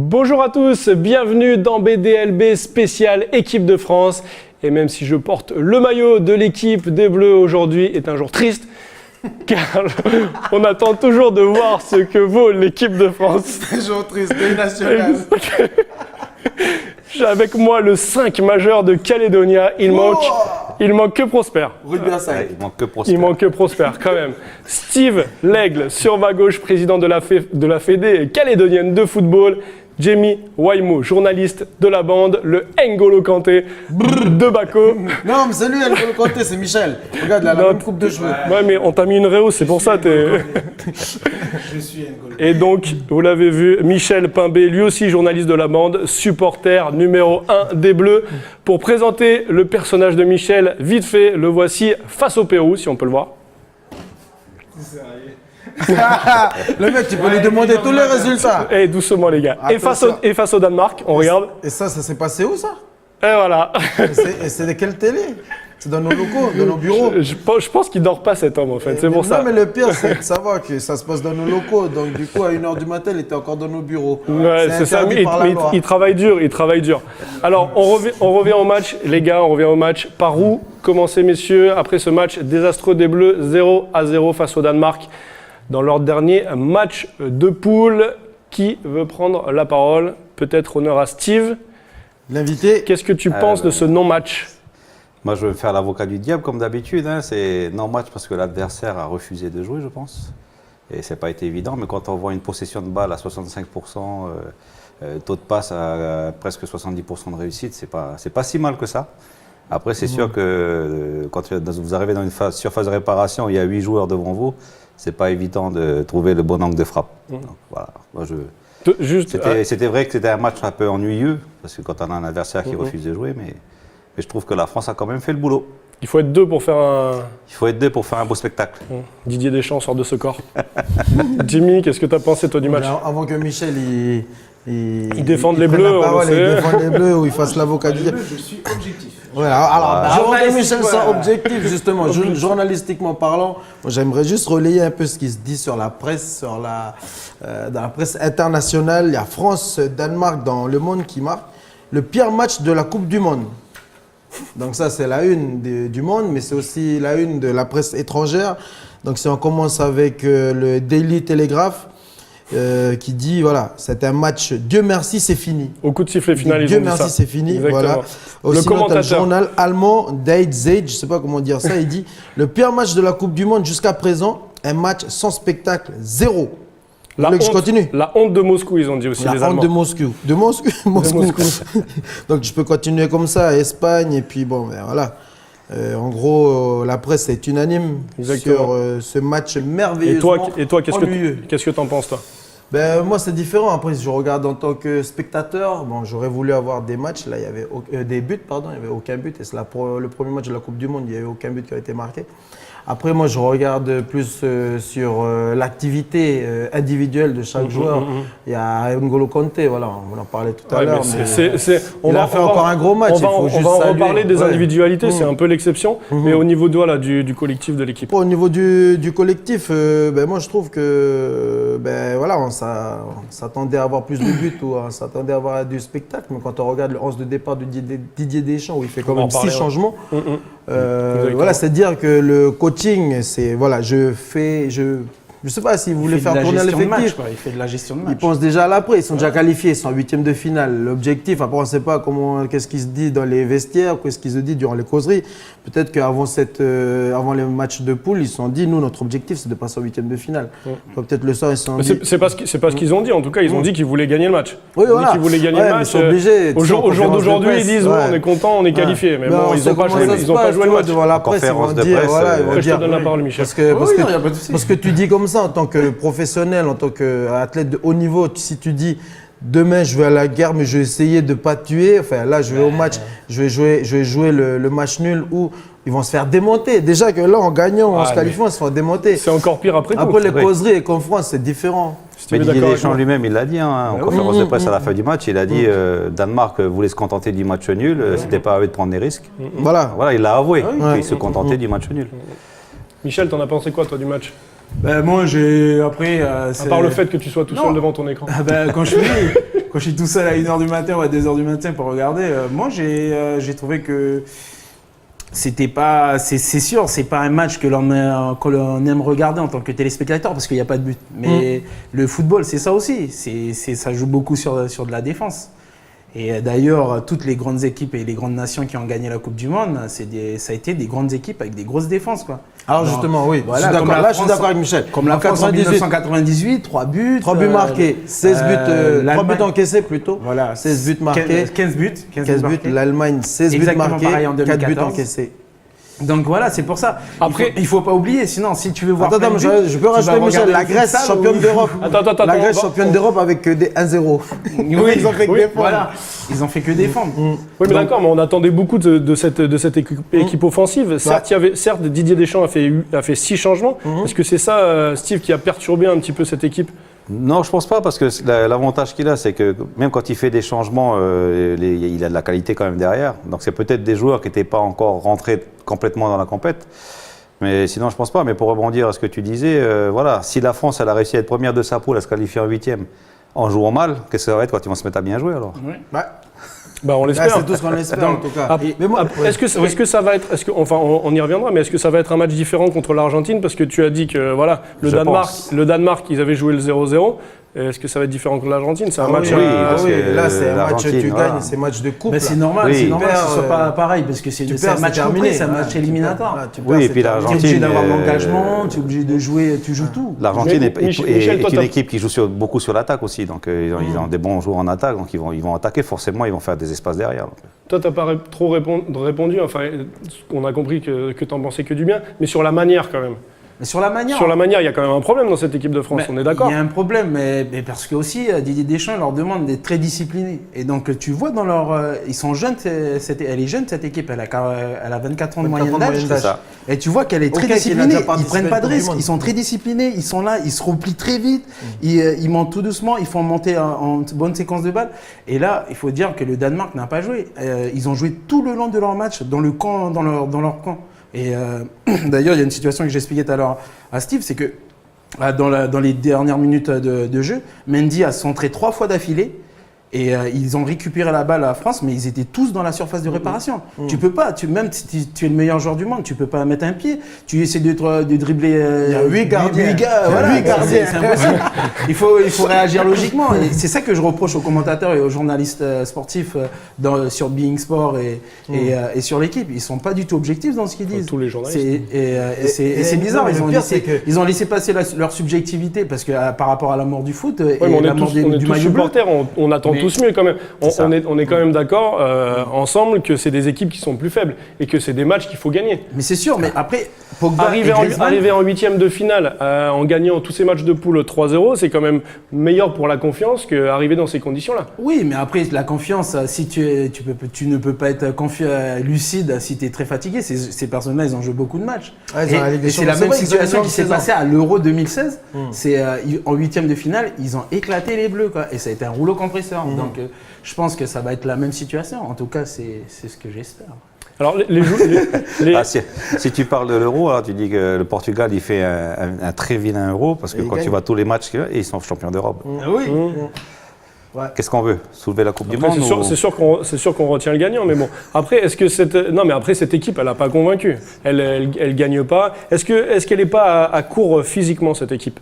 Bonjour à tous, bienvenue dans BDLB spécial équipe de France. Et même si je porte le maillot de l'équipe des Bleus aujourd'hui est un jour triste, car on attend toujours de voir ce que vaut l'équipe de France. C'est un jour triste, deuil national. J'ai avec moi le 5 majeur de Calédonia, il manque que Prosper. Rugby à 5. Il manque que Prosper. Il manque que Prosper, quand même. Steve L'Aigle, sur ma gauche, président de la Fédé calédonienne de football. Jamie Waimo, journaliste de la bande. Le N'Golo Kanté de Bako. Non, mais c'est lui, N'Golo Kanté, c'est Michel. Regarde, là, la même coupe de cheveux. Ouais, mais on t'a mis une réhausse, c'est pour ça. Je suis N'Golo. Et donc, vous l'avez vu, Michel Pimbé, lui aussi journaliste de la bande, supporter numéro 1 des Bleus. Pour présenter le personnage de Michel, vite fait, le voici face au Pérou, si on peut le voir. Le mec, tu peux lui demander tous les résultats. Et doucement, les gars. Et face au Danemark, on regarde. Et ça s'est passé où, ça? Et voilà. Et c'est de quelle télé? C'est dans nos locaux, dans nos bureaux? Je pense qu'il dort pas, cet homme, en fait. C'est pour ça. Non, mais le pire, c'est de savoir que ça se passe dans nos locaux. Donc, du coup, à 1h du matin, il était encore dans nos bureaux. Ouais, c'est ça. Mais il travaille dur, il travaille dur. Alors, on revient au match, les gars, on revient au match. Par où commencer, messieurs, après ce match désastreux des Bleus, 0-0 face au Danemark, dans leur dernier match de poule? Qui veut prendre la parole? Peut-être honneur à Steve. L'invité. Qu'est-ce que tu penses de ce non-match? Moi, je vais me faire l'avocat du diable, comme d'habitude. C'est non-match parce que l'adversaire a refusé de jouer, je pense. Et ça n'a pas été évident. Mais quand on voit une possession de balle à 65%, taux de passe à presque 70% de réussite, c'est pas si mal que ça. Après, c'est sûr que quand vous arrivez dans une surface de réparation où il y a 8 joueurs devant vous, c'est pas évident de trouver le bon angle de frappe. Donc, voilà. Moi, c'était vrai que c'était un match un peu ennuyeux, parce que quand on a un adversaire qui refuse de jouer, mais je trouve que la France a quand même fait le boulot. Il faut être deux pour faire un... Il faut être deux pour faire un beau spectacle. Didier Deschamps sort de ce corps. Jimmy, qu'est-ce que tu as pensé, toi, du match? Avant que Michel, il défende les Bleus, on le sait. Il défend les Bleus ou il fasse l'avocat du diable. Je suis objectif. Voilà, alors, avant que Michel soit objectif, justement, journalistiquement parlant, moi, j'aimerais juste relayer un peu ce qui se dit sur la presse, dans la presse internationale. Il y a France, Danemark dans Le Monde qui marque le pire match de la Coupe du Monde. Donc ça, c'est la une du Monde, mais c'est aussi la une de la presse étrangère. Donc si on commence avec le Daily Telegraph, qui dit, voilà, c'est un match, Dieu merci, c'est fini. Au coup de sifflet final, Dieu merci, c'est fini. Exactement. Voilà. Aussi, le commentateur. Le journal allemand, Die Zeit, je ne sais pas comment dire ça, il dit, le pire match de la Coupe du Monde jusqu'à présent, un match sans spectacle, 0. Je continue. La honte de Moscou, ils ont dit aussi, les Allemands. La honte de Moscou. De Moscou. Donc je peux continuer comme ça, Espagne, et puis bon, ben voilà. En gros, la presse est unanime sur ce match merveilleusement Et toi, ennuyeux. qu'est-ce que tu en penses, toi? Ben, moi, c'est différent. Après, si je regarde en tant que spectateur, bon, j'aurais voulu avoir des matchs. Là, il y avait des buts, pardon. Il n'y avait aucun but. Et c'est le premier match de la Coupe du Monde. Il n'y avait aucun but qui a été marqué. Après, moi, je regarde plus sur l'activité individuelle de chaque joueur. Il y a N'Golo Kanté, voilà, on en parlait tout à l'heure. On va faire encore un gros match. On va en reparler des individualités, c'est un peu l'exception. Mais au niveau du collectif de l'équipe. Au niveau du collectif, ben, moi, je trouve que ben, voilà, on s'attendait à avoir plus de buts ou on s'attendait à avoir du spectacle. Mais quand on regarde le 11 de départ de Didier Deschamps, où il fait quand même 6 changements, voilà, c'est-à-dire que le coaching, c'est voilà, je sais pas si vous voulez faire tourner l'effectif. Il fait de la gestion de match. Ils pensent déjà à l'après, ils sont déjà qualifiés, ils sont en 8e de finale. L'objectif, après on ne sait pas qu'est-ce qui se dit dans les vestiaires, qu'est-ce qui se dit durant les causeries. Peut-être qu'avant avant les matchs de poule, ils se sont dit, nous notre objectif c'est de passer en 8e de finale. Peut-être le soir ils se sont dit. C'est pas ce qu'ils ont dit, en tout cas ils ont dit qu'ils voulaient gagner le match. Oui, voilà. Ils voulaient gagner le match. Obligés, au jour d'aujourd'hui, ils disent on est content, on est qualifié. Mais bon, ils n'ont pas joué le match. Devant la presse, ils vont dire, je te donne la parole, Michel. Parce que tu dis comme ça en tant que professionnel, en tant qu'athlète de haut niveau, si tu dis demain je vais à la guerre mais je vais essayer de ne pas tuer, enfin là je vais au match, je vais jouer le match nul où ils vont se faire démonter. Déjà que là en gagnant, en se qualifiant, ils se font démonter. C'est encore pire après tout. Après les causeries et conférences, c'est différent. Mais Didier Deschamps lui-même, il l'a dit en conférence de presse à la fin du match, il a dit Danemark voulait se contenter du match nul, c'était pas à eux de prendre des risques. Voilà, il l'a avoué, qu'il se contentait du match nul. Michel, t'en as pensé quoi toi du match? Ben, moi, j'ai après. À part le fait que tu sois tout seul devant ton écran. Ben, quand je quand je suis tout seul à 1h du matin ou à 2h du matin pour regarder, moi j'ai trouvé que c'était pas, c'est sûr, c'est pas un match que l'on aime regarder en tant que téléspectateur parce qu'il n'y a pas de but. Mais le football, c'est ça aussi. Ça joue beaucoup sur de la défense. Et d'ailleurs, toutes les grandes équipes et les grandes nations qui ont gagné la Coupe du Monde, ça a été des grandes équipes avec des grosses défenses, quoi. Alors justement, oui, voilà, je suis d'accord avec Michel. Comme la France en 1998, 3 buts. 3 buts marqués, 16 buts, 3 buts encaissés plutôt. Voilà. 16 buts marqués. 15 buts. 15 buts, l'Allemagne, 16 buts marqués, 4 buts encaissés. Donc voilà, c'est pour ça. Après, il faut pas oublier, sinon si tu veux voir. Attends, je peux rajouter, Michel, la Grèce championne d'Europe. Attends, la Grèce championne d'Europe avec que des 1-0. Oui, ils ont fait que défendre. Voilà, ils ont fait que défendre. Oui, mais d'accord, mais on attendait beaucoup de cette équipe offensive. Certes, Didier Deschamps a fait 6 changements. Est-ce que c'est ça, Steve, qui a perturbé un petit peu cette équipe? Non, je pense pas, parce que l'avantage qu'il a, c'est que même quand il fait des changements, il a de la qualité quand même derrière. Donc c'est peut-être des joueurs qui n'étaient pas encore rentrés complètement dans la compète. Mais sinon, je pense pas. Mais pour rebondir à ce que tu disais, voilà, si la France elle a réussi à être première de sa poule, à se qualifier en 8e, en jouant mal, qu'est-ce que ça va être quand ils vont se mettre à bien jouer alors? On l'espère. C'est tout ce qu'on espère en tout cas. Est-ce que ça va être, on y reviendra, mais est-ce que ça va être un match différent contre l'Argentine? Parce que tu as dit que voilà, le Danemark, ils avaient joué le 0-0. Est-ce que ça va être différent contre l'Argentine? C'est un match. Là, c'est un match que tu gagnes, c'est un match de coupe. Mais c'est normal, c'est normal que ce soit pas pareil, parce que c'est un match terminé, c'est un match éliminatoire. Oui, et puis l'Argentine. Tu es obligé d'avoir l'engagement, tu es obligé de jouer, tu joues tout. L'Argentine est une équipe qui joue beaucoup sur l'attaque aussi, donc ils ont des bons joueurs en attaque, donc ils vont attaquer, forcément ils vont faire des espaces derrière. Toi, tu n'as pas trop répondu, enfin, on a compris que tu en pensais que du bien, mais sur la manière quand même. Mais sur la manière. Sur la manière, il y a quand même un problème dans cette équipe de France, on est d'accord? Il y a un problème, mais parce que aussi Didier Deschamps leur demande d'être très disciplinés. Et donc tu vois dans leur, ils sont jeunes, elle est jeune cette équipe, elle a 24 ans de moyenne d'âge. Et tu vois qu'elle est très disciplinée. Ils prennent pas de risques, ils sont très disciplinés, ils sont là, ils se replient très vite, ils montent tout doucement, ils font monter en bonne séquence de balles. Et là, il faut dire que le Danemark n'a pas joué. Ils ont joué tout le long de leur match dans le camp, dans leur camp. Et d'ailleurs, il y a une situation que j'expliquais tout à l'heure à Steve, c'est que dans les dernières minutes de jeu, Mendy a centré 3 fois d'affilée et ils ont récupéré la balle à la France, mais ils étaient tous dans la surface de réparation. Tu peux pas, même si tu es le meilleur joueur du monde, tu peux pas mettre un pied. Tu essaies de dribbler. Il y a 8 gardiens. 8 gars, voilà, c'est impossible. il faut réagir logiquement. Et c'est ça que je reproche aux commentateurs et aux journalistes sportifs sur Being Sport et sur l'équipe. Ils sont pas du tout objectifs dans ce qu'ils disent. Tous les journalistes. C'est bizarre. Ils ont laissé passer leur subjectivité parce que par rapport à la mort du foot et la mort du maillot bleu. On attend tous mieux quand même. On est quand même d'accord ensemble que c'est des équipes qui sont plus faibles et que c'est des matchs qu'il faut gagner. Mais c'est sûr, mais après, Pogba arriver en 8e de finale en gagnant tous ces matchs de poule 3-0, c'est quand même meilleur pour la confiance qu'arriver dans ces conditions-là. Oui, mais après, la confiance, si tu ne peux pas être lucide si tu es très fatigué. Ces personnes-là, ils ont joué beaucoup de matchs. Et c'est la même situation qui s'est passée à l'Euro 2016. C'est en 8e de finale, ils ont éclaté les Bleus, quoi. Et ça a été un rouleau compresseur. Donc, je pense que ça va être la même situation. En tout cas, c'est ce que j'espère. Alors, si tu parles de l'Euro, tu dis que le Portugal il fait un très vilain Euro parce que quand tu vois tous les matchs, ils sont champions d'Europe. Oui. Ouais. Qu'est-ce qu'on veut? Soulever la Coupe du Monde? C'est sûr qu'on retient le gagnant, mais bon. Après, cette équipe, elle n'a pas convaincu. Elle gagne pas. Est-ce qu'elle n'est pas à court physiquement, cette équipe?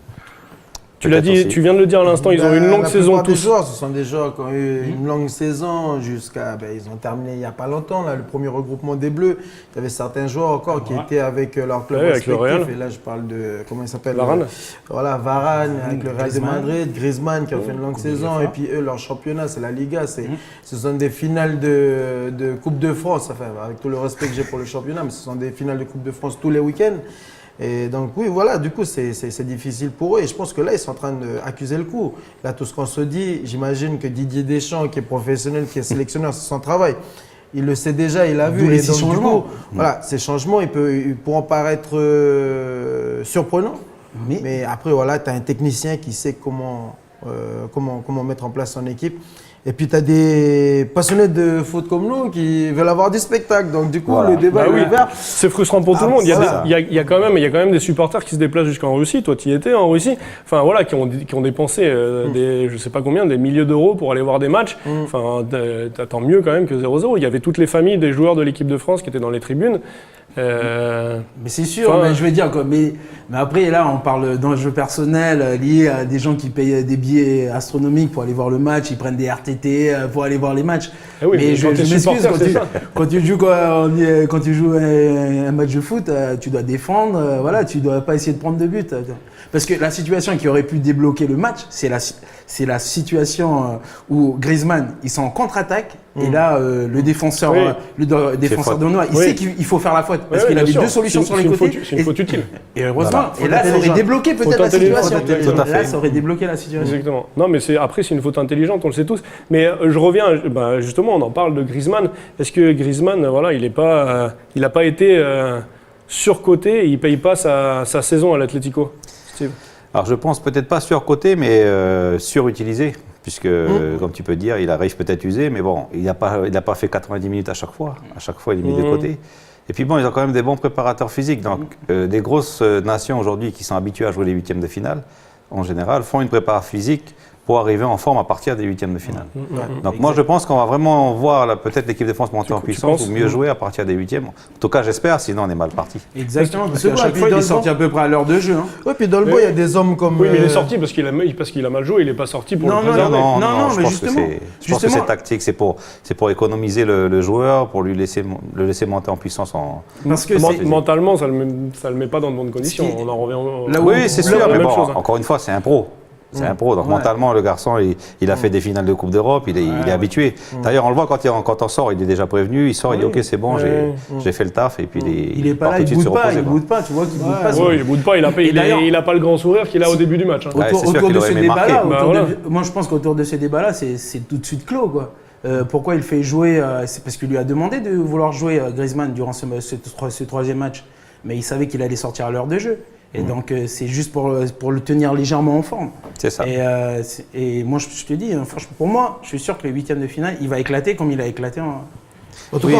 Tu l'as dit, aussi. Tu viens de le dire à l'instant, ils ont eu une longue saison tous. Ce sont des joueurs qui ont eu une longue saison jusqu'à. Ils ont terminé il n'y a pas longtemps, là, le premier regroupement des Bleus. Il y avait certains joueurs encore qui étaient avec leur club respectif. Et là, je parle de. Comment il s'appelle? Varane. Voilà, Varane avec le Real de Madrid, Griezmann qui a fait une longue saison. Et puis eux, leur championnat, c'est la Liga. Ce sont des finales de Coupe de France. Enfin, avec tout le respect que j'ai pour le championnat, mais ce sont des finales de Coupe de France tous les week-ends. Et donc oui, voilà, du coup, c'est difficile pour eux. Et je pense que là, ils sont en train d'accuser le coup. Là, tout ce qu'on se dit, j'imagine que Didier Deschamps, qui est professionnel, qui est sélectionneur, c'est son travail. Il le sait déjà, il l'a vu. Et donc, du coup, voilà, ces changements, ils pourront paraître surprenants. Mais après, voilà, tu as un technicien qui sait comment mettre en place son équipe. Et puis, tu as des passionnés de foot comme nous qui veulent avoir du spectacle. Donc, du coup, le débat est ouvert. C'est frustrant pour tout le monde. Il y a quand même des supporters qui se déplacent jusqu'en Russie. Toi, tu y étais en Russie. Enfin, voilà, qui ont dépensé je sais pas combien, des milliers d'euros pour aller voir des matchs. Enfin, t'attends mieux quand même que 0-0. Il y avait toutes les familles des joueurs de l'équipe de France qui étaient dans les tribunes. Mais c'est sûr, mais je veux dire, quoi, mais après, là, on parle d'enjeux personnels liés à des gens qui payent des billets astronomiques pour aller voir le match, ils prennent des RTT pour aller voir les matchs. Oui, mais je m'excuse, quand tu joues un match de foot, tu dois défendre, voilà, tu dois pas essayer de prendre de but. Parce que la situation qui aurait pu débloquer le match, c'est la situation où Griezmann, ils sont en contre-attaque, et là, le défenseur danois, il sait qu'il faut faire la faute, parce qu'il avait deux solutions sur les côtés. C'est une faute utile. Et heureusement, et là, ça aurait débloqué peut-être la situation. Là, ça aurait débloqué la situation. Exactement. Non, mais après, c'est une faute intelligente, on le sait tous. Mais je reviens, justement, on en parle de Griezmann. Est-ce que Griezmann, voilà, il n'a pas été surcoté et il ne paye pas sa saison à l'Atlético, Steve? Alors, je pense peut-être pas surcoté, mais surutilisé. Puisque, comme tu peux dire, il arrive peut-être usé, mais bon, il n'a pas fait 90 minutes à chaque fois. À chaque fois, il est mis de côté. Et puis bon, ils ont quand même des bons préparateurs physiques. Donc, des grosses nations aujourd'hui qui sont habituées à jouer les huitièmes de finale, en général, font une préparation physique pour arriver en forme à partir des huitièmes de finale. Donc moi, je pense qu'on va vraiment voir peut-être l'équipe de France monter en puissance ou mieux jouer à partir des huitièmes. En tout cas, j'espère, sinon on est mal parti. Exactement, parce qu'à chaque fois, il est sorti à peu près à l'heure de jeu. Hein. Oui, puis dans le bois, il y a des hommes comme... Oui, mais il est sorti parce qu'il a mal joué, il n'est pas sorti pour le préserver. Non, je pense que c'est tactique, c'est pour économiser le joueur, pour le laisser monter en puissance. Parce que mentalement, ça ne le met pas dans de bonnes conditions. On en revient oui, c'est sûr, mais bon, encore une fois, c'est un pro. C'est un pro, donc mentalement, le garçon, il a fait des finales de Coupe d'Europe, il est habitué. D'ailleurs, on le voit quand on sort, il est déjà prévenu, il sort, il dit ok, c'est bon, j'ai fait le taf, et puis il est pas là, il boude pas, tu vois qu'il boude pas. Oui, il boude pas, il n'a pas le grand sourire qu'il a au début du match. Autour de ce débat-là, moi je pense qu'autour de ce débat-là, c'est tout de suite clos, quoi. Pourquoi il fait jouer c'est parce qu'il lui a demandé de vouloir jouer Griezmann durant ce troisième match, mais il savait qu'il allait sortir à l'heure de jeu. Et donc, c'est juste pour le tenir légèrement en forme. C'est ça. Et moi, je te dis, franchement, pour moi, je suis sûr que les huitièmes de finale, il va éclater comme il a éclaté En tout cas,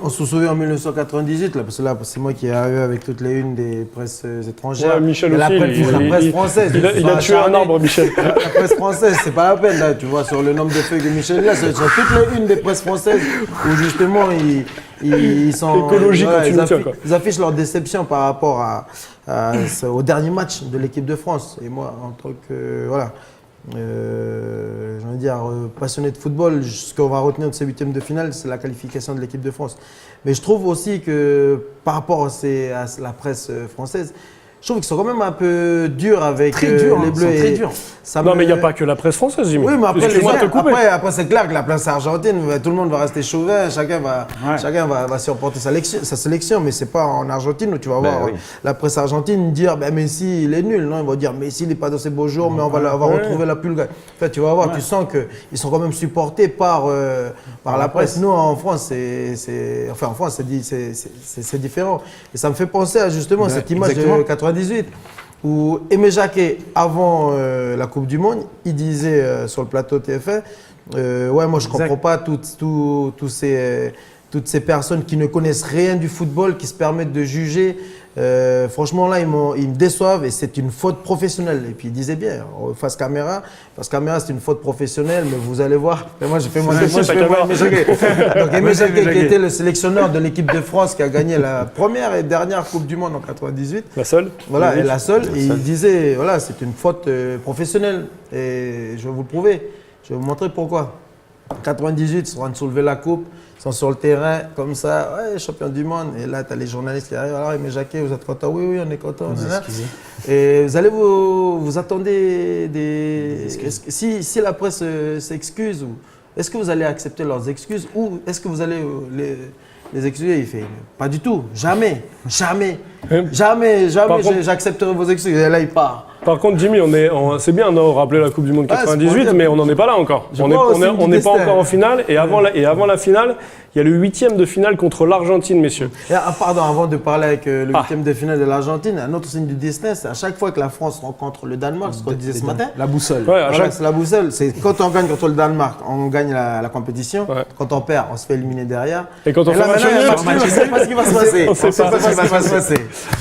on se souvient en 1998, là, parce que là, c'est moi qui ai arrivé avec toutes les unes des presses étrangères. Ouais, Michel aussi. La presse française. Il a tué un arbre, Michel. La presse française, c'est pas la peine, là, tu vois, sur le nombre de feuilles que Michel là, c'est sur toutes les unes des presses françaises où justement, ils sont. Écologiques, ils affichent leur déception par rapport au dernier match de l'équipe de France. Et moi, en tant que. Voilà. Passionné de football, ce qu'on va retenir de ces huitièmes de finale, c'est la qualification de l'équipe de France. Mais je trouve aussi que par rapport à la presse française, je trouve qu'ils sont quand même un peu durs avec les Bleus. Très durs. Non, mais il n'y a pas que la presse française, Jimmy. Oui, mais après c'est clair que la presse argentine, tout le monde va rester chauvin, chacun va supporter sa sélection, mais c'est pas en Argentine où tu vas voir la presse argentine dire Messi il est nul, non, ils vont dire Messi il n'est pas dans ses beaux jours, mais on va retrouver la pulgue. En fait, tu vas voir, tu sens qu'ils sont quand même supportés par la presse. Nous en France, c'est différent. Et ça me fait penser à justement cette image de 98 où Aimé Jacquet, avant la Coupe du Monde, il disait sur le plateau TF1 moi je comprends pas toutes ces personnes qui ne connaissent rien du football, qui se permettent de juger. Franchement, là, ils me déçoivent et c'est une faute professionnelle. Et puis, il disait bien, face caméra, c'est une faute professionnelle, mais vous allez voir. Mais moi, je fais Aimé Jacquet. Donc, Aimé Jacquet, qui était le sélectionneur de l'équipe de France, qui a gagné la première et dernière Coupe du Monde en 98. La seule. Voilà, et la seule. Et il disait, voilà, c'est une faute professionnelle. Et je vais vous le prouver. Je vais vous montrer pourquoi. En 98, ils sont en train de soulever la coupe. Ils sont sur le terrain, comme ça, champion du monde. Et là, tu as les journalistes qui arrivent. Alors, Aimé Jacquet, vous êtes content? Oui, on est content. Et vous allez vous attendez si la presse s'excuse, est-ce que vous allez accepter leurs excuses ou est-ce que vous allez les excuser? Il fait pas du tout, jamais, j'accepterai vos excuses. Et là, il part. Par contre, Jimmy, c'est bien de rappeler la Coupe du Monde 98, mais on n'en est pas là encore. On n'est pas encore en finale. Et avant la finale, il y a le 8e de finale contre l'Argentine, messieurs. Pardon, avant de parler avec le 8e de finale de l'Argentine, un autre signe du destin, c'est à chaque fois que la France rencontre le Danemark, ce qu'on disait ce matin. La boussole. Ouais, C'est la boussole. C'est quand on gagne contre le Danemark, on gagne la compétition. Ouais. Quand on perd, on se fait éliminer derrière. Et quand on fait match nul, on ne sait pas ce qui va se passer. On ne sait pas ce qui va se passer.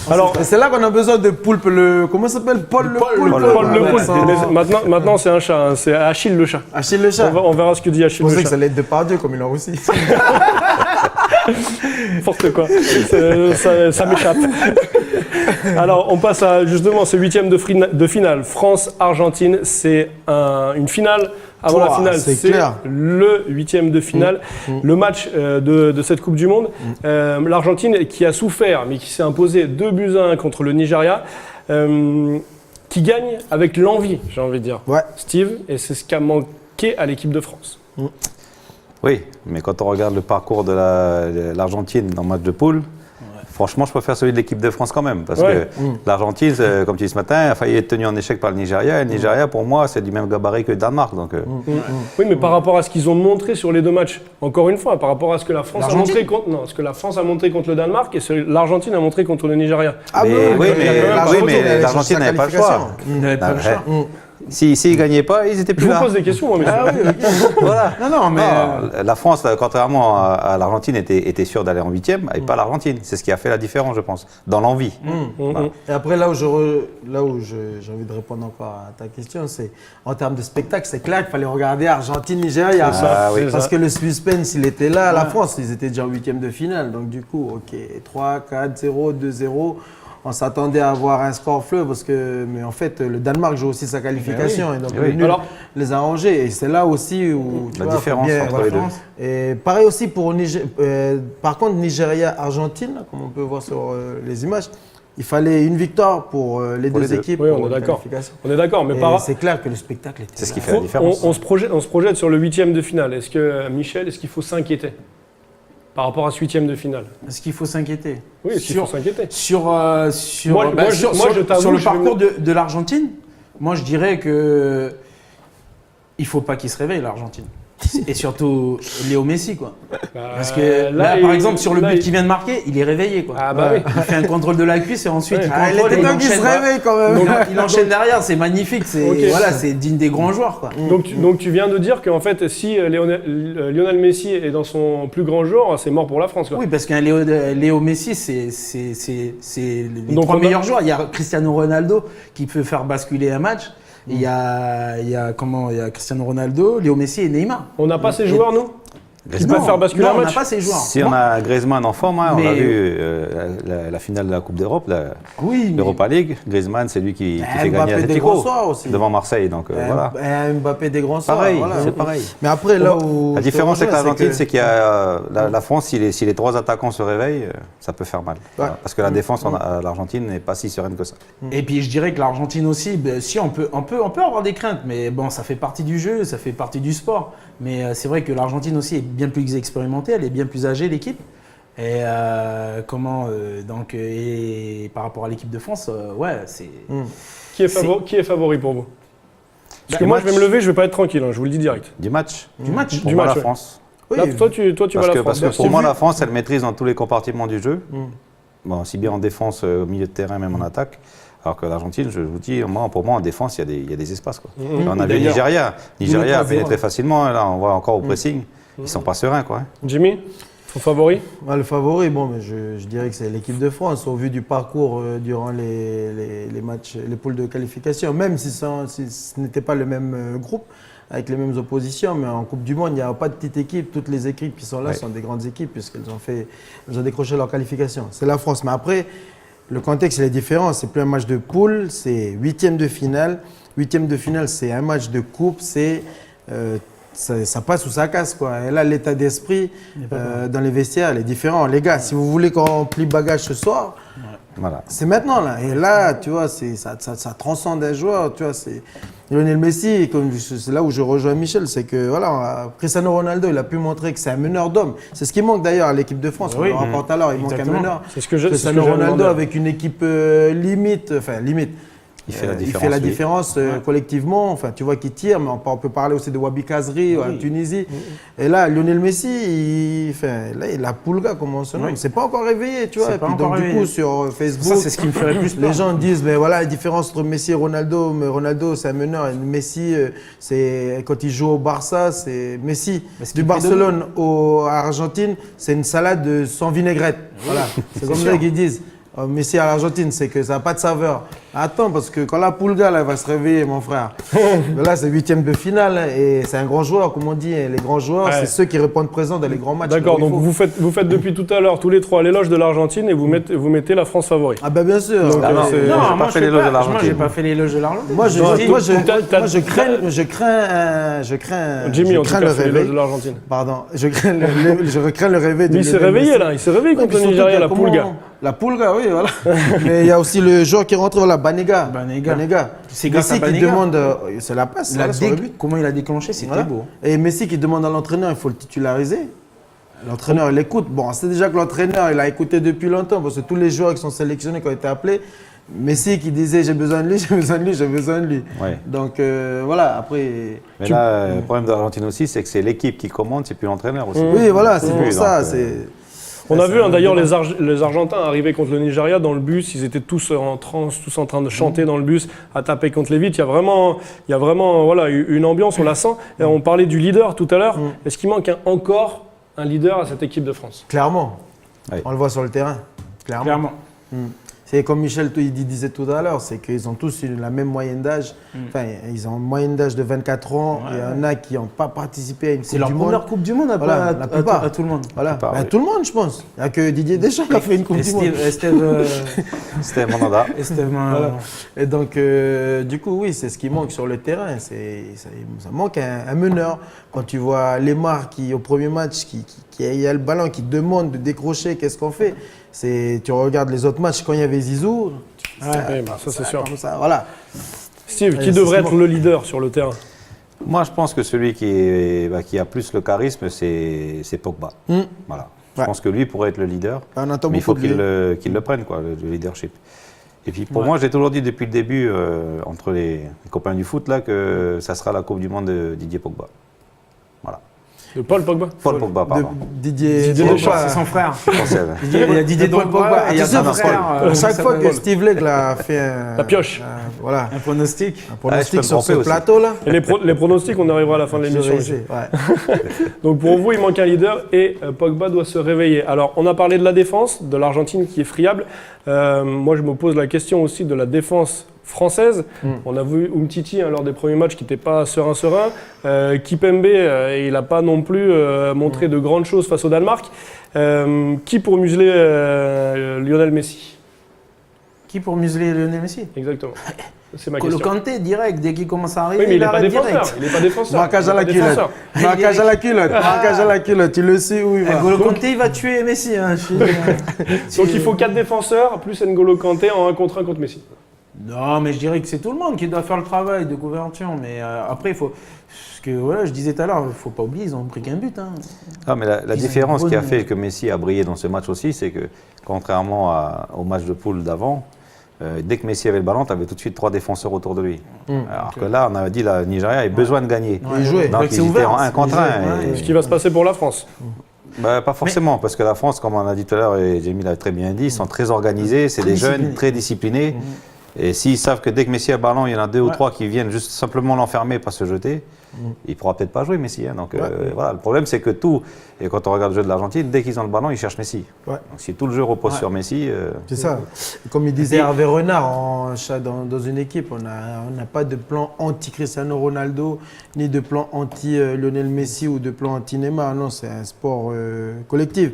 Alors, c'est là qu'on a besoin de Poulpe, comment ça s'appelle? Paul le Poulpe. Maintenant, c'est un chat. C'est Achille le chat. Achille le chat. On verra ce que dit Achille le chat. Je pensais que ça allait être Depardieu comme il a aussi. N'importe quoi. Ça m'échappe. Alors, on passe à justement ce 8e de finale. France-Argentine, c'est une finale. Avant la finale, c'est le 8e de finale. Le match de cette Coupe du Monde. L'Argentine qui a souffert, mais qui s'est imposé 2-1 contre le Nigeria. Qui gagne avec l'envie, j'ai envie de dire. Ouais. Steve, et c'est ce qui a manqué à l'équipe de France. Oui, mais quand on regarde le parcours de l'Argentine dans le match de poule, franchement, je préfère celui de l'équipe de France quand même. Parce que l'Argentine, comme tu dis ce matin, a failli être tenue en échec par le Nigeria. Et le Nigeria, pour moi, c'est du même gabarit que le Danemark. Donc, Oui, mais par rapport à ce qu'ils ont montré sur les deux matchs, encore une fois, par rapport à ce que la France a montré contre le Danemark et ce que l'Argentine a montré contre le Nigeria. Mais l'Argentine n'avait pas le choix. S'ils ne gagnaient pas, ils étaient plus là. Je vous pose des questions, moi, monsieur. Voilà. La France, contrairement à l'Argentine, était sûre d'aller en 8e, et pas l'Argentine. C'est ce qui a fait la différence, je pense, dans l'envie. Voilà. Et après, là où j'ai envie de répondre encore à ta question, c'est en termes de spectacle, c'est clair qu'il fallait regarder Argentine-Nigeria. Parce que le suspense, il était là. La France, ils étaient déjà en 8e de finale. Donc du coup, ok, 3, 4, 0, 2-0. On s'attendait à avoir un score fleuve mais en fait, le Danemark joue aussi sa qualification. Et donc, le nul les a arrangés. Et c'est là aussi où la différence entre les deux. Et pareil aussi pour par contre, Nigeria-Argentine, comme on peut voir sur les images, il fallait une victoire pour les deux équipes. Oui, on est d'accord. Mais c'est clair que le spectacle était. C'est ce qui fait la différence. On se projette sur le 8e de finale. Est-ce qu'il faut s'inquiéter par rapport à ce 8e de finale? Est-ce qu'il faut s'inquiéter? Oui, est-ce qu'il faut s'inquiéter? Sur le parcours de l'Argentine, moi je dirais que il faut pas qu'il se réveille l'Argentine. Et surtout Léo Messi, quoi. Parce que là, par exemple, sur le but qu'il vient de marquer, il est réveillé, quoi. Il fait un contrôle de la cuisse et ensuite il contrôle. Il était temps qu'il se réveille quand même. Il enchaîne derrière, c'est magnifique. C'est digne des grands joueurs, quoi. Donc tu viens de dire qu'en fait, si Lionel Messi est dans son plus grand jour, c'est mort pour la France, quoi. Oui, parce qu'un Léo Messi, c'est les trois meilleurs joueurs. Il y a Cristiano Ronaldo qui peut faire basculer un match. Il y a Cristiano Ronaldo, Léo Messi et Neymar. On n'a pas ces joueurs, nous? Qui peuvent faire basculer un match? On n'a pas ces joueurs. Si on a Griezmann en forme, on a vu la finale de la Coupe d'Europe, l'Europa League. Griezmann, c'est lui qui fait gagner Atletico devant Marseille. Donc, voilà. Mbappé des grands soirs. C'est pareil. Mais après, là où la différence avec l'Argentine, c'est qu'il y a la France, si les trois attaquants se réveillent, ça peut faire mal. Parce que la défense à l'Argentine n'est pas si sereine que ça. Et puis je dirais que l'Argentine aussi, si on peut avoir des craintes, mais bon, ça fait partie du jeu, ça fait partie du sport. Mais c'est vrai que l'Argentine aussi est bien plus expérimentée, elle est bien plus âgée, l'équipe. Et et par rapport à l'équipe de France, c'est. Qui est favori pour vous? Parce que moi, je vais me lever, je vais pas être tranquille. Je vous le dis direct. Du match. Pour moi, la France. Oui. Là, toi, tu vas la France. Parce que pour moi, la France, elle maîtrise dans tous les compartiments du jeu. Bon, aussi bien en défense, au milieu de terrain, même en attaque. Alors que l'Argentine, je vous dis, pour moi, en défense, il y a des espaces, quoi. On a vu Nigeria. Nigeria a pénétré facilement. Là, on voit encore au pressing. Ils sont pas sereins, quoi. Jimmy, ton favori? Le favori, mais je dirais que c'est l'équipe de France, au vu du parcours durant les matchs, les poules de qualification. Même si ce n'était pas le même groupe, avec les mêmes oppositions, mais en Coupe du Monde, il n'y a pas de petite équipe. Toutes les équipes qui sont là sont des grandes équipes, puisqu'elles ont décroché leur qualification. C'est la France. Mais après, le contexte il est différent. C'est plus un match de poule, c'est 8e de finale. 8e de finale, c'est un match de coupe, ça passe ou ça casse, quoi. Et là, l'état d'esprit dans les vestiaires, il est différent. Les gars, si vous voulez qu'on plie bagage ce soir, c'est maintenant, là. Et là, tu vois, ça transcende un joueur, tu vois, c'est Lionel Messi, c'est là où je rejoins Michel, c'est que, voilà, Cristiano Ronaldo, il a pu montrer que c'est un meneur d'hommes. C'est ce qui manque d'ailleurs à l'équipe de France. On le rapporte tout à l'heure, il manque un meneur. C'est ce que Cristiano Ronaldo avec une équipe limite, Il fait la différence. Il fait la différence collectivement. Enfin, tu vois qu'il tire, mais on peut parler aussi de Wabi Kazri en Tunisie. Et là, Lionel Messi, il a Pulga, comme on se nomme. Il ne s'est pas encore réveillé, tu vois. Et puis, donc, du coup, sur Facebook, ça, c'est ce qui me ferait plus peur. Les gens disent, mais voilà la différence entre Messi et Ronaldo. Mais Ronaldo, c'est un meneur. Et Messi, quand il joue au Barça, c'est Messi. Du Barcelone à Argentine, c'est une salade sans vinaigrette. Voilà. C'est comme ça qu'ils disent. Messi à l'Argentine, c'est que ça n'a pas de saveur. Attends, parce que quand la Pulga là, va se réveiller, mon frère, là c'est 8e de finale et c'est un grand joueur, comme on dit. Les grands joueurs, c'est ceux qui répondent présents dans les grands matchs. D'accord, donc vous faites depuis tout à l'heure tous les trois l'éloge de l'Argentine et vous mettez la France favori. Ah ben bien sûr. Donc, moi, j'ai pas fait l'éloge de l'Argentine. Moi, je crains Jimmy, en tout cas, le fait réveil. l'éloge de l'Argentine. Pardon, je crains le réveil. Mais il s'est réveillé là, il s'est réveillé contre le Nigeria, la Pulga. La Pulga, oui, voilà. Mais il y a aussi le joueur qui rentre là, Banega. C'est grâce à Messi qui demande, c'est la passe. Comment il a déclenché, c'était beau. Et Messi qui demande à l'entraîneur, il faut le titulariser. L'entraîneur, il écoute. Bon, c'est déjà que l'entraîneur, il a écouté depuis longtemps parce que tous les joueurs qui sont sélectionnés, qui ont été appelés, Messi qui disait j'ai besoin de lui, j'ai besoin de lui, j'ai besoin de lui. Ouais. Donc voilà, après. Mais là, le problème de l'Argentine aussi, c'est que c'est l'équipe qui commande, c'est plus l'entraîneur aussi. Oui, voilà, c'est pour ça. On a vu d'ailleurs les Argentins arriver contre le Nigeria dans le bus, ils étaient tous en transe, tous en train de chanter dans le bus, à taper contre les vitres. Il y a vraiment voilà, une ambiance, on la sent. Et on parlait du leader tout à l'heure. Est-ce qu'il manque encore un leader à cette équipe de France? Clairement. Oui. On le voit sur le terrain. Clairement. C'est comme Michel disait tout à l'heure, c'est qu'ils ont tous la même moyenne d'âge. Enfin, ils ont une moyenne d'âge de 24 ans. Il y en a qui n'ont pas participé à une Coupe du Monde. C'est leur première Coupe du Monde à tout le monde. Voilà. Tout le monde, je pense. Il n'y a que Didier Deschamps qui a fait une Coupe du Monde. C'était Mandanda. Et donc, du coup, oui, c'est ce qui manque sur le terrain. Ça manque un meneur. Quand tu vois Lemar qui, au premier match, qui a le ballon, qui demande de décrocher, qu'est-ce qu'on fait? Tu regardes les autres matchs, quand il y avait Zizou, ça c'est sûr. Ça, voilà. Steve, qui devrait être le leader sur le terrain? Moi, je pense que celui qui a plus le charisme, c'est Pogba. Voilà. Je pense que lui pourrait être le leader, mais il faut qu'il le prenne, quoi, le leadership. Et puis pour moi, j'ai toujours dit depuis le début, entre les copains du foot, là, que ça sera la Coupe du Monde de Didier Pogba. Voilà. De Paul Pogba? Paul Pogba, pardon. Didier Deschamps, c'est son frère. Il y a Didier Pogba. Et il y a son frère. À chaque fois que Steve Legge a fait la pioche. Voilà. Un pronostic. Sur ce plateau-là. Et les pronostics, on arrivera à la fin de l'émission. Donc pour vous, il manque un leader et Pogba doit se réveiller. Alors, on a parlé de la défense, de l'Argentine qui est friable. Moi, je me pose la question aussi de la défense française. On a vu Umtiti lors des premiers matchs qui n'était pas serein. Kipembe, il n'a pas non plus montré de grandes choses face au Danemark. Qui pour museler Lionel Messi? Qui pour museler Lionel Messi? Exactement. C'est ma question. Le Kanté, direct, dès qu'il commence à arriver, oui, mais il n'est pas défenseur. Direct. Il n'est pas défenseur. Marquage à la culotte. Marquage à la culotte. Marquage à la culotte. Tu le sais où il va. N'Golo Kanté, il va tuer Messi. Hein. Donc il faut 4 défenseurs plus N'Golo Kanté en 1 contre 1 contre Messi. Non, mais je dirais que c'est tout le monde qui doit faire le travail de couverture. Mais après, il faut. Parce que voilà, je disais tout à l'heure, il ne faut pas oublier, ils n'ont pris qu'un but. Hein. Ah, mais la différence qui a fait que Messi a brillé dans ce match aussi, c'est que contrairement au match de poule d'avant, dès que Messi avait le ballon, tu avais tout de suite 3 défenseurs autour de lui. Alors que là, on avait dit la Nigeria avait besoin de gagner. Donc ils étaient en 1 contre 1. Ce qui va se passer pour la France. Pas forcément, parce que la France, comme on a dit tout à l'heure, et Jamie l'a très bien dit, ils sont très organisés, c'est des jeunes très disciplinés. Et s'ils savent que dès que Messi a le ballon, il y en a 2 ou 3 qui viennent juste simplement l'enfermer, pas se jeter, il ne pourra peut-être pas jouer Messi. Hein. Donc voilà, le problème c'est que et quand on regarde le jeu de l'Argentine, dès qu'ils ont le ballon, ils cherchent Messi. Donc si tout le jeu repose sur Messi… C'est ça. Comme il disait Hervé Renard dans une équipe, on n'a pas de plan anti-Cristiano Ronaldo, ni de plan anti-Lionel Messi ou de plan anti-Neymar. Non, c'est un sport collectif.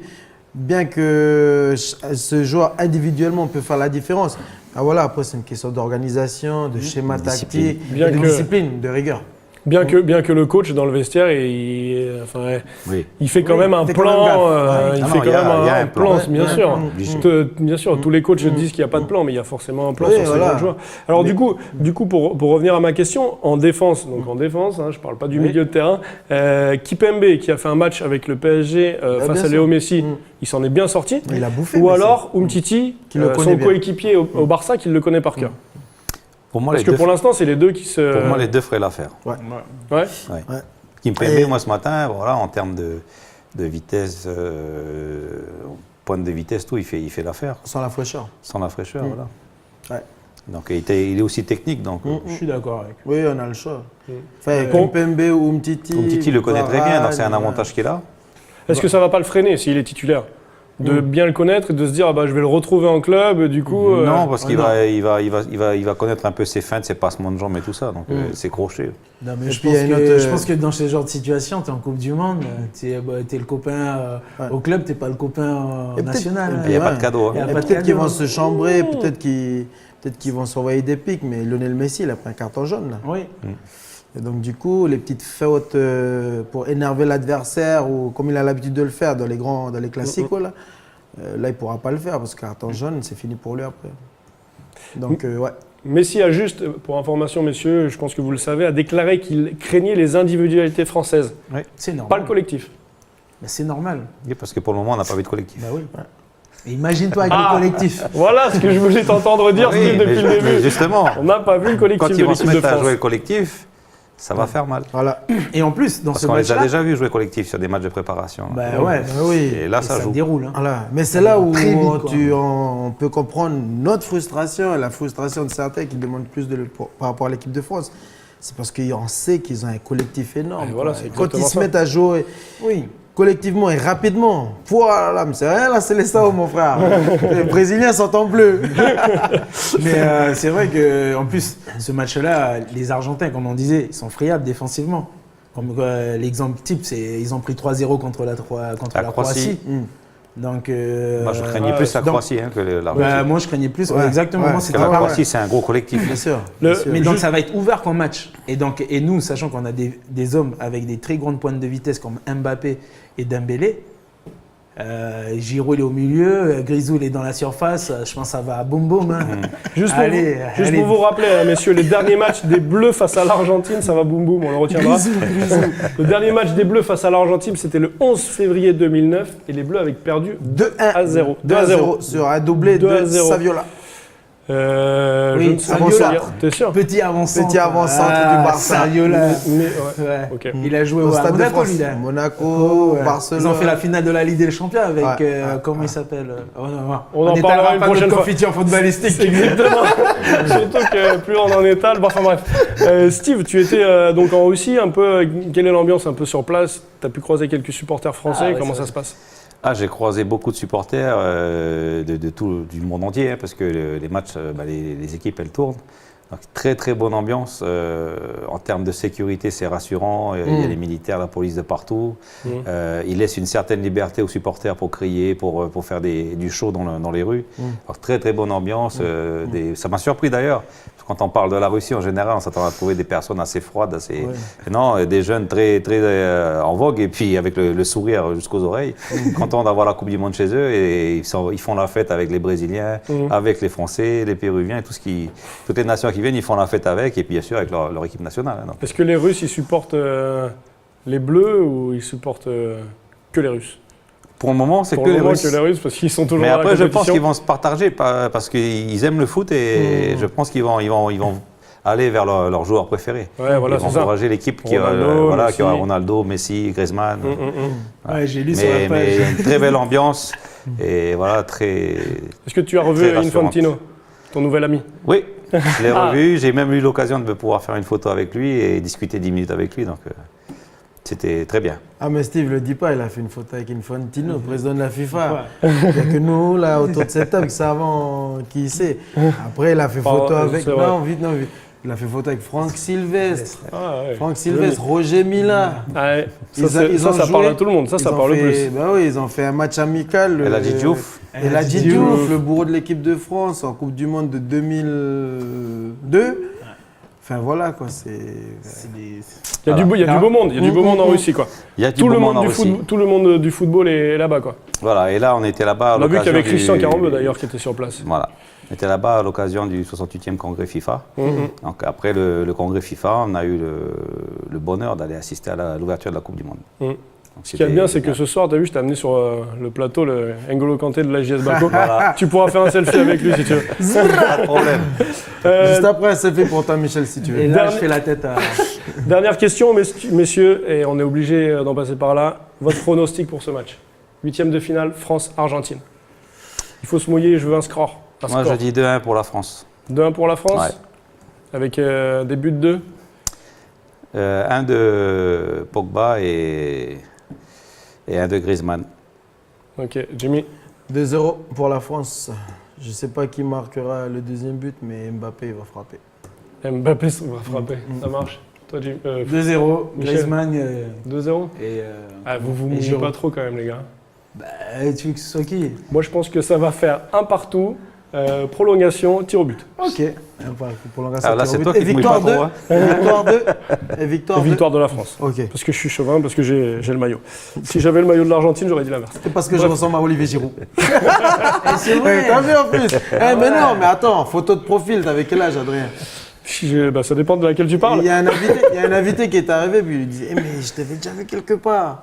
Bien que ce joueur individuellement peut faire la différence. Voilà, après c'est une question d'organisation, de schéma tactique, de discipline, de rigueur. Bien que le coach dans le vestiaire, il fait quand même un plan. Il fait quand même un plan, bien sûr. Bien sûr, tous les coachs disent qu'il n'y a pas de plan, mais il y a forcément un plan sur ces grands joueurs. Alors du coup, pour revenir à ma question, en défense, je ne parle pas du milieu de terrain, Kipembe qui a fait un match avec le PSG face à Léo Messi, il s'en est bien sorti. Il a bouffé. Ou alors Umtiti, son coéquipier au Barça, qui le connaît par cœur. Pour moi, Parce que pour l'instant, c'est les deux qui se... Pour moi, les deux feraient l'affaire. Ouais. Ouais. Kimpembe, moi, ce matin, voilà, en termes de vitesse, pointe de vitesse, tout, il fait l'affaire. Sans la fraîcheur. Sans la fraîcheur, voilà. Ouais. Donc, il est aussi technique. Donc, Je suis d'accord avec. Oui, on a le choix. Enfin, Kimpembe ou Umtiti. Umtiti le connaît très bien, donc c'est un avantage qu'il a. Est-ce que ça ne va pas le freiner s'il est titulaire? De bien le connaître et de se dire ah bah, je vais le retrouver en club, du coup... Non, parce qu'il va connaître un peu ses feintes, ses passements de jambes et tout ça, donc c'est crochet. Non, mais je pense que dans ce genre de situation, tu es en Coupe du Monde, tu es le copain au club, tu n'es pas le copain national. Il n'y a pas de cadeau. Peut-être qu'ils vont se chambrer, peut-être qu'ils vont s'envoyer des pics, mais Lionel Messi, il a pris un carton jaune. Là. Oui. Et donc du coup, les petites fautes pour énerver l'adversaire, ou comme il a l'habitude de le faire dans les classiques, là il ne pourra pas le faire, parce que carton jaune, c'est fini pour lui après. Donc, ouais. Messi a juste, pour information, messieurs, je pense que vous le savez, a déclaré qu'il craignait les individualités françaises. Oui. C'est normal. Pas le collectif. Mais c'est normal. Oui, parce que pour le moment, on n'a pas vu de collectif. Bah oui. Et imagine-toi avec le collectif. Voilà ce que je voulais t'entendre dire Oui, depuis le début. mais justement, On n'a pas vu le collectif quand de ils vont se l'équipe de mettre à France. jouer le collectif, ça va faire mal. Voilà. Et en plus, dans Parce ce qu'on les a match-là, déjà vus jouer collectif sur des matchs de préparation. bah ouais, Oui. Et là, ça joue. déroule. Hein. Voilà. Mais c'est là où Très vite, quoi. on peut comprendre notre frustration et la frustration de certains qui demandent plus par rapport à l'équipe de France. C'est parce qu'on sait qu'ils ont un collectif énorme. Et voilà, quoi. c'est Et quand ils exactement se ça. mettent à jouer collectivement et rapidement, voilà, mais c'est rien là, c'est les Sao, mon frère. Les Brésiliens s'entendent plus. Mais c'est vrai qu'en plus, ce match-là, les Argentins, comme on disait, ils sont friables défensivement. Comme l'exemple type, c'est ils ont pris 3-0 contre la Croatie. Donc, Moi, je craignais plus la Croatie que l'Argentine. bah, moi, je craignais plus. Ouais. Exactement. Ouais. Moi, Parce c'était que la pas Croatie, c'est un gros collectif. Bien sûr. Mais donc, ça va être ouvert comme match. Et nous, sachant qu'on a des hommes avec des très grandes pointes de vitesse comme Mbappé et Dembélé, Giroud il est au milieu, Grisou il est dans la surface, je pense que ça va à boum boum. Hein. Juste Allez, pour vous rappeler, hein, messieurs, les derniers matchs des Bleus face à l'Argentine, ça va boum boum, on le retiendra. Le dernier match des Bleus face à l'Argentine, c'était le 11 février 2009 et les Bleus avaient perdu 2-0. 2-0 sur un doublé de 2-0. Saviola. Je ne sais Saviola. pas. T'es sûr? Petit avant-centre. Petit avant-centre du Barça. Saviola. Mais, ouais. Ouais. Ok. Il a joué Au à Stade de Monaco, France. lui, là. Monaco, Ouais. Barcelone. Ils ont fait la finale de la Ligue des Champions avec, comment il s'appelle On en parlera une prochaine fois. confiture footballistique. Exactement. Surtout que plus on en étale. Bon, enfin bref. Steve, tu étais donc en Russie un peu. Quelle est l'ambiance un peu sur place? Tu as pu croiser quelques supporters français. Ouais, Comment ça ça se passe? J'ai croisé beaucoup de supporters du monde entier, hein, parce que les matchs, les équipes, elles tournent. Donc, très très bonne ambiance. En termes de sécurité, c'est rassurant. Il y a les militaires, la police de partout. Ils laissent une certaine liberté aux supporters pour crier, pour faire du show dans les rues. Donc, très très bonne ambiance. Ça m'a surpris d'ailleurs. Quand on parle de la Russie en général, on s'attend à trouver des personnes assez froides, non, des jeunes très très en vogue et puis avec le sourire jusqu'aux oreilles, contents d'avoir la Coupe du Monde chez eux et ils font la fête avec les Brésiliens, avec les Français, les Péruviens et toutes les nations qui viennent, ils font la fête avec et puis bien sûr avec leur équipe nationale. Hein, Est-ce que les Russes ils supportent les Bleus ou ils supportent que les Russes? Pour le moment, c'est Pour que le les moment, Russes. que les Russes parce qu'ils sont toujours Mais dans la après, je pense compétition. qu'ils vont se partager parce qu'ils aiment le foot et je pense qu'ils vont aller vers leurs joueurs préférés. Ouais, voilà, ils vont c'est ça. encourager l'équipe qui Ronaldo, a Messi. Ronaldo, Messi, Griezmann. Ouais, j'ai lu sur la Mais page. une très belle ambiance et voilà, très. Est-ce que tu as revu Très rassurante. Infantino, ton nouvel ami? Oui, je l'ai revu. J'ai même eu l'occasion de pouvoir faire une photo avec lui et discuter 10 minutes avec lui. Donc, c'était très bien. Ah mais Steve le dit pas, il a fait une photo avec Infantino, président de la FIFA. Il n'y a que nous là autour de cette table qui savons qui c'est. Après il a fait photo avec c'est vrai. vite. Il a fait photo avec Franck Sylvestre. Ah, ouais. Franck Sylvestre, Roger Mila. Ah, ouais. Ils ont Ça joué, parle à tout le monde, ça ils parle ont le fait- plus. Bah oui, ils ont fait un match amical. El Hadji Diouf. El Hadji Diouf, le bourreau de l'équipe de France en Coupe du Monde de 2002. Enfin voilà quoi, c'est. Il y a du beau monde, il y a du beau monde en Russie quoi. Il y a du Tout beau le monde en monde Russie. tout le monde du football est là-bas quoi. Voilà, et là, on était là-bas à On a vu qu'il y l'occasion avait Christian du- Carambeu d'ailleurs qui était sur place. Voilà. On était là-bas à l'occasion du 68e congrès FIFA. Donc après le congrès FIFA, on a eu le bonheur d'aller assister à l'ouverture de la Coupe du Monde. Donc, Ce qui est bien, c'est que ce soir, tu as vu, je t'ai amené sur le plateau le N'Golo Kanté de l'AJS Baco. Voilà. Tu pourras faire un selfie avec lui si tu veux. pas de problème. Juste après, c'est fait pour toi, Michel, si tu veux. Et là, je fais la tête à... Dernière question, messieurs, et on est obligé d'en passer par là. Votre pronostic pour ce match? 8e de finale, France-Argentine. Il faut se mouiller, je veux un score. Moi, je dis 2-1 pour la France. 2-1 pour la France, Ouais. avec des buts de Un de Pogba et un de Griezmann. Ok, Jimmy. 2-0 pour la France. Je ne sais pas qui marquera le deuxième but, mais Mbappé il va frapper. Mbappé va frapper, ça marche. Toi, Jimmy. 2-0, Michel. Griezmann 2-0. et... Vous mouillez Giroud. pas trop quand même, les gars. tu veux que ce soit qui? Moi, je pense que ça va faire un partout, prolongation, tir au but. Ok. Prolongation, Alors là, tir au c'est but. toi qui Et te mouilles victoire pas 2. trop. Hein. Victoire 2. Et Et victoire 2. victoire de la France. Ok. Parce que je suis chauvin, parce que j'ai le maillot. Si j'avais le maillot de l'Argentine, j'aurais dit l'inverse. C'est parce que je ressemble à Olivier Giroud. C'est vrai. T'as vu en plus mais non, mais attends, photo de profil, t'avais quel âge, Adrien? Bah, ça dépend de laquelle tu parles. Il y a un invité qui est arrivé, puis il lui dit mais je t'avais déjà vu quelque part.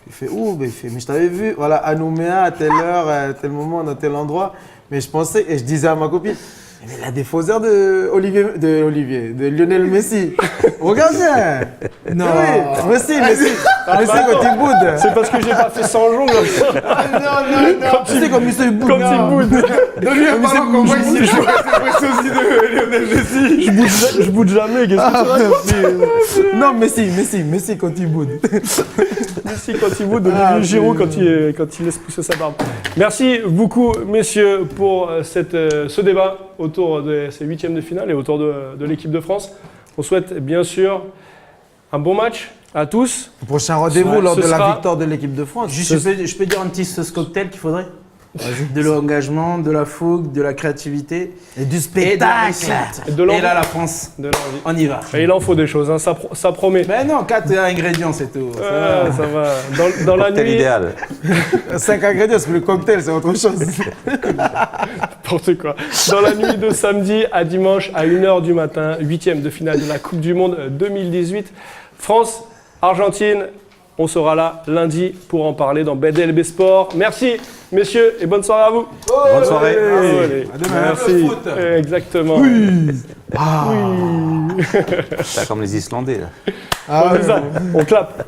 Il fait où? Il fait mais je t'avais vu, voilà, à Nouméa, à telle heure, à tel moment, dans tel endroit. Mais je pensais, et je disais à ma copine, mais il a des faux airs de Lionel Messi. Regarde bien. Non. Oui, Messi quand il boude. C'est parce que j'ai pas fait 100 jours. Non. Tu sais, comme il se boude. Quand il boude. Donne-lui un ballon qu'on voit ici. aussi de Lionel Messi. Je boude jamais. Qu'est-ce que tu racontes? Non, Messi quand il boude. Messi quand il boude, Olivier Giroud quand il laisse pousser sa barbe. Merci beaucoup, messieurs, pour ce débat autour de ces 8e de finale et autour de l'équipe de France. On souhaite bien sûr un bon match à tous. Prochain rendez-vous Ouais, lors ce de la sera- victoire de l'équipe de France. Juste, je peux dire un petit sauce cocktail qu'il faudrait. De l'engagement, de la fougue, de la créativité Et du et de la spectacle. réussite. Et de l'envie. Et là, la France, De l'envie. on y va. Et il en faut des choses, hein, ça promet. Ben non, 4 ingrédients, c'est tout. Ça va. Ça va. Dans la Cocktail nuit, idéal. 5 ingrédients, parce que le cocktail, c'est autre chose. n'importe quoi. Dans la nuit de samedi à dimanche à 1h du matin, 8e de finale de la Coupe du Monde 2018. France-Argentine, on sera là lundi pour en parler dans BDLB Sport. Merci messieurs et bonne soirée à vous. Bonne soirée. Allez, À demain. merci. Le foot. Exactement. C'est comme les Islandais. Là. Ah, On clappe.